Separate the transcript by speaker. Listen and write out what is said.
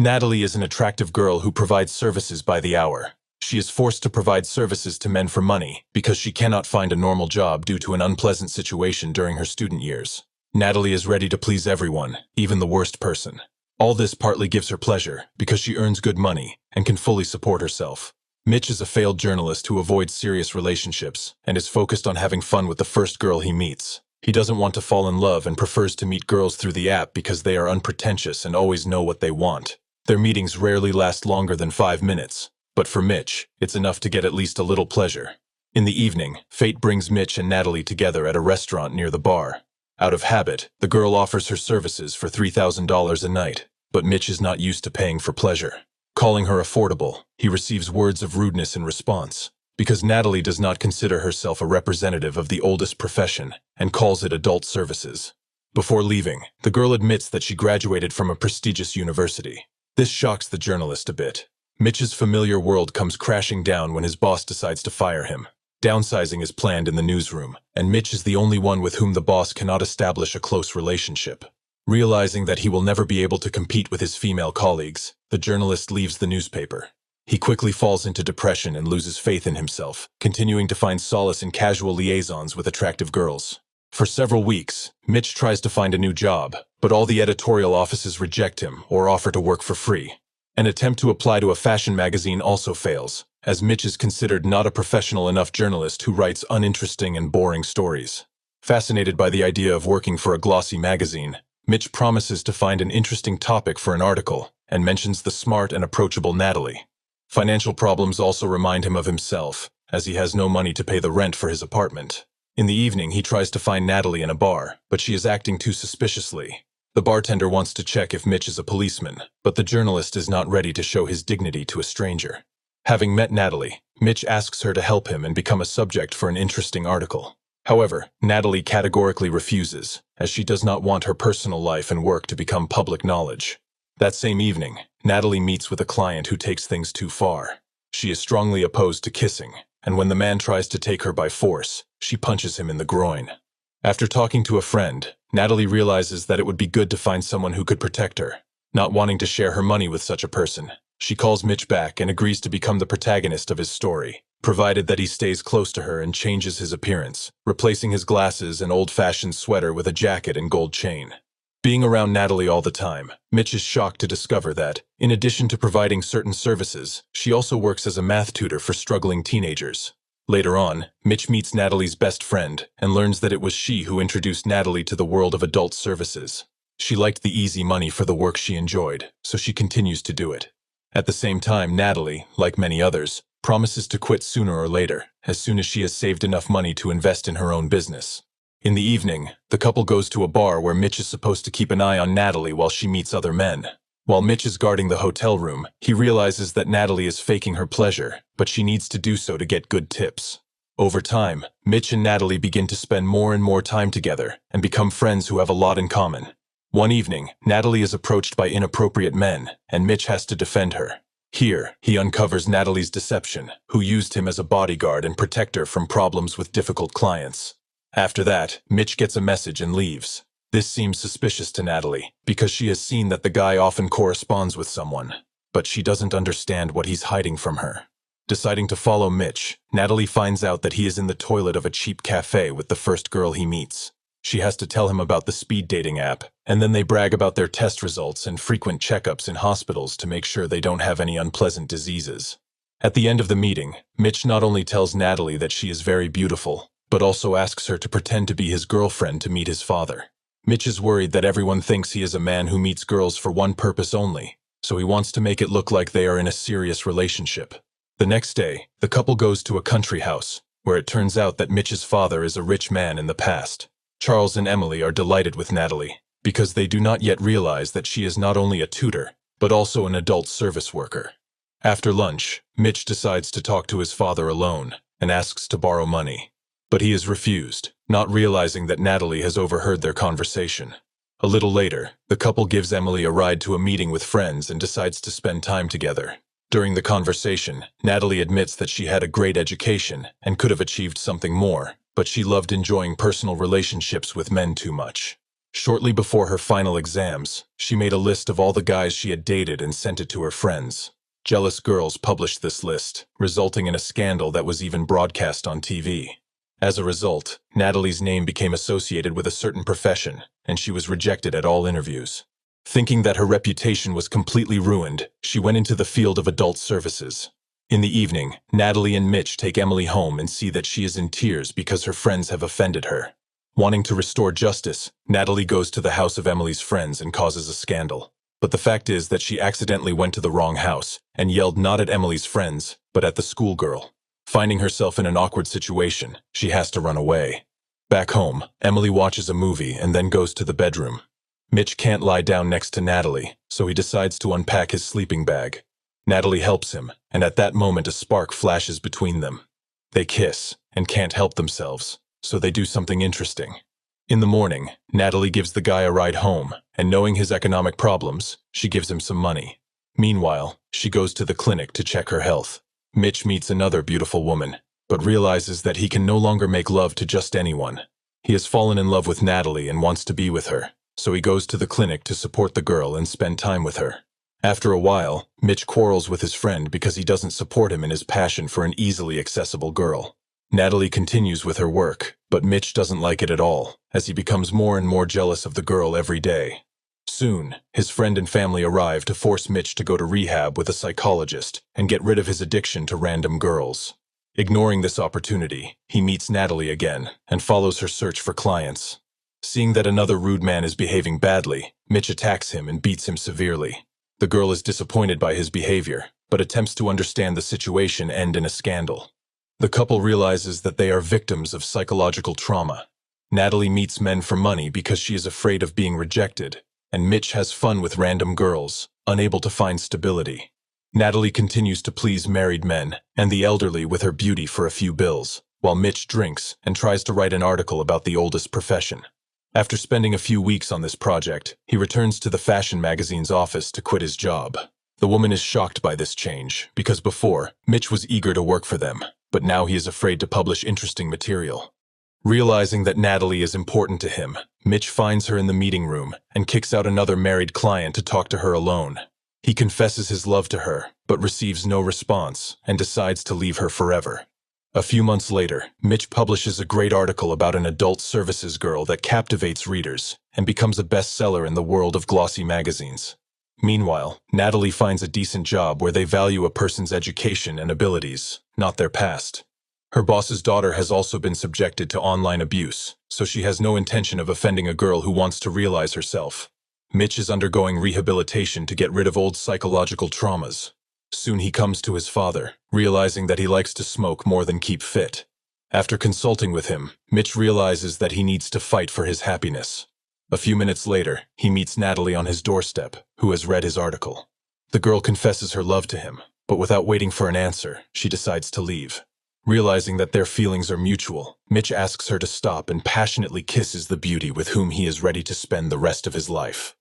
Speaker 1: Natalie is an attractive girl who provides services by the hour. She is forced to provide services to men for money because she cannot find a normal job due to an unpleasant situation during her student years. Natalie is ready to please everyone, even the worst person. All this partly gives her pleasure because she earns good money and can fully support herself. Mitch is a failed journalist who avoids serious relationships and is focused on having fun with the first girl he meets. He doesn't want to fall in love and prefers to meet girls through the app because they are unpretentious and always know what they want. Their meetings rarely last longer than 5 minutes, but for Mitch, it's enough to get at least a little pleasure. In the evening, fate brings Mitch and Natalie together at a restaurant near the bar. Out of habit, the girl offers her services for $3,000 a night, but Mitch is not used to paying for pleasure. Calling her affordable, he receives words of rudeness in response, because Natalie does not consider herself a representative of the oldest profession and calls it adult services. Before leaving, the girl admits that she graduated from a prestigious university. This shocks the journalist a bit. Mitch's familiar world comes crashing down when his boss decides to fire him. Downsizing is planned in the newsroom, and Mitch is the only one with whom the boss cannot establish a close relationship. Realizing that he will never be able to compete with his female colleagues, the journalist leaves the newspaper. He quickly falls into depression and loses faith in himself, continuing to find solace in casual liaisons with attractive girls. For several weeks, Mitch tries to find a new job, but all the editorial offices reject him or offer to work for free. An attempt to apply to a fashion magazine also fails, as Mitch is considered not a professional enough journalist who writes uninteresting and boring stories. Fascinated by the idea of working for a glossy magazine, Mitch promises to find an interesting topic for an article and mentions the smart and approachable Natalie. Financial problems also remind him of himself, as he has no money to pay the rent for his apartment. In the evening, he tries to find Natalie in a bar, but she is acting too suspiciously. The bartender wants to check if Mitch is a policeman, but the journalist is not ready to show his dignity to a stranger. Having met Natalie, Mitch asks her to help him and become a subject for an interesting article. However, Natalie categorically refuses, as she does not want her personal life and work to become public knowledge. That same evening, Natalie meets with a client who takes things too far. She is strongly opposed to kissing, and when the man tries to take her by force, she punches him in the groin. After talking to a friend, Natalie realizes that it would be good to find someone who could protect her. Not wanting to share her money with such a person, she calls Mitch back and agrees to become the protagonist of his story, provided that he stays close to her and changes his appearance, replacing his glasses and old-fashioned sweater with a jacket and gold chain. Being around Natalie all the time, Mitch is shocked to discover that, in addition to providing certain services, she also works as a math tutor for struggling teenagers. Later on, Mitch meets Natalie's best friend and learns that it was she who introduced Natalie to the world of adult services. She liked the easy money for the work she enjoyed, so she continues to do it. At the same time, Natalie, like many others, promises to quit sooner or later, as soon as she has saved enough money to invest in her own business. In the evening, the couple goes to a bar where Mitch is supposed to keep an eye on Natalie while she meets other men. While Mitch is guarding the hotel room, he realizes that Natalie is faking her pleasure, but she needs to do so to get good tips. Over time, Mitch and Natalie begin to spend more and more time together and become friends who have a lot in common. One evening, Natalie is approached by inappropriate men, and Mitch has to defend her. Here, he uncovers Natalie's deception, who used him as a bodyguard and protector from problems with difficult clients. After that, Mitch gets a message and leaves. This seems suspicious to Natalie, because she has seen that the guy often corresponds with someone, but she doesn't understand what he's hiding from her. Deciding to follow Mitch, Natalie finds out that he is in the toilet of a cheap cafe with the first girl he meets. She has to tell him about the speed dating app, and then they brag about their test results and frequent checkups in hospitals to make sure they don't have any unpleasant diseases. At the end of the meeting, Mitch not only tells Natalie that she is very beautiful, but also asks her to pretend to be his girlfriend to meet his father. Mitch is worried that everyone thinks he is a man who meets girls for one purpose only, so he wants to make it look like they are in a serious relationship. The next day, the couple goes to a country house, where it turns out that Mitch's father is a rich man in the past. Charles and Emily are delighted with Natalie, because they do not yet realize that she is not only a tutor, but also an adult service worker. After lunch, Mitch decides to talk to his father alone, and asks to borrow money. But he is refused, not realizing that Natalie has overheard their conversation. A little later, the couple gives Emily a ride to a meeting with friends and decides to spend time together. During the conversation, Natalie admits that she had a great education and could have achieved something more, but she loved enjoying personal relationships with men too much. Shortly before her final exams, she made a list of all the guys she had dated and sent it to her friends. Jealous girls published this list, resulting in a scandal that was even broadcast on TV. As a result, Natalie's name became associated with a certain profession, and she was rejected at all interviews. Thinking that her reputation was completely ruined, she went into the field of adult services. In the evening, Natalie and Mitch take Emily home and see that she is in tears because her friends have offended her. Wanting to restore justice, Natalie goes to the house of Emily's friends and causes a scandal. But the fact is that she accidentally went to the wrong house and yelled not at Emily's friends, but at the schoolgirl. Finding herself in an awkward situation, she has to run away. Back home, Emily watches a movie and then goes to the bedroom. Mitch can't lie down next to Natalie, so he decides to unpack his sleeping bag. Natalie helps him, and at that moment a spark flashes between them. They kiss, and can't help themselves, so they do something interesting. In the morning, Natalie gives the guy a ride home, and knowing his economic problems, she gives him some money. Meanwhile, she goes to the clinic to check her health. Mitch meets another beautiful woman, but realizes that he can no longer make love to just anyone. He has fallen in love with Natalie and wants to be with her, so he goes to the clinic to support the girl and spend time with her. After a while, Mitch quarrels with his friend because he doesn't support him in his passion for an easily accessible girl. Natalie continues with her work, but Mitch doesn't like it at all, as he becomes more and more jealous of the girl every day. Soon, his friend and family arrive to force Mitch to go to rehab with a psychologist and get rid of his addiction to random girls. Ignoring this opportunity, he meets Natalie again and follows her search for clients. Seeing that another rude man is behaving badly, Mitch attacks him and beats him severely. The girl is disappointed by his behavior, but attempts to understand the situation end in a scandal. The couple realizes that they are victims of psychological trauma. Natalie meets men for money because she is afraid of being rejected, and Mitch has fun with random girls, unable to find stability. Natalie continues to please married men and the elderly with her beauty for a few bills, while Mitch drinks and tries to write an article about the oldest profession. After spending a few weeks on this project, he returns to the fashion magazine's office to quit his job. The woman is shocked by this change, because before, Mitch was eager to work for them, but now he is afraid to publish interesting material. Realizing that Natalie is important to him, Mitch finds her in the meeting room and kicks out another married client to talk to her alone. He confesses his love to her, but receives no response and decides to leave her forever. A few months later, Mitch publishes a great article about an adult services girl that captivates readers and becomes a bestseller in the world of glossy magazines. Meanwhile, Natalie finds a decent job where they value a person's education and abilities, not their past. Her boss's daughter has also been subjected to online abuse, so she has no intention of offending a girl who wants to realize herself. Mitch is undergoing rehabilitation to get rid of old psychological traumas. Soon he comes to his father, realizing that he likes to smoke more than keep fit. After consulting with him, Mitch realizes that he needs to fight for his happiness. A few minutes later, he meets Natalie on his doorstep, who has read his article. The girl confesses her love to him, but without waiting for an answer, she decides to leave. Realizing that their feelings are mutual, Mitch asks her to stop and passionately kisses the beauty with whom he is ready to spend the rest of his life.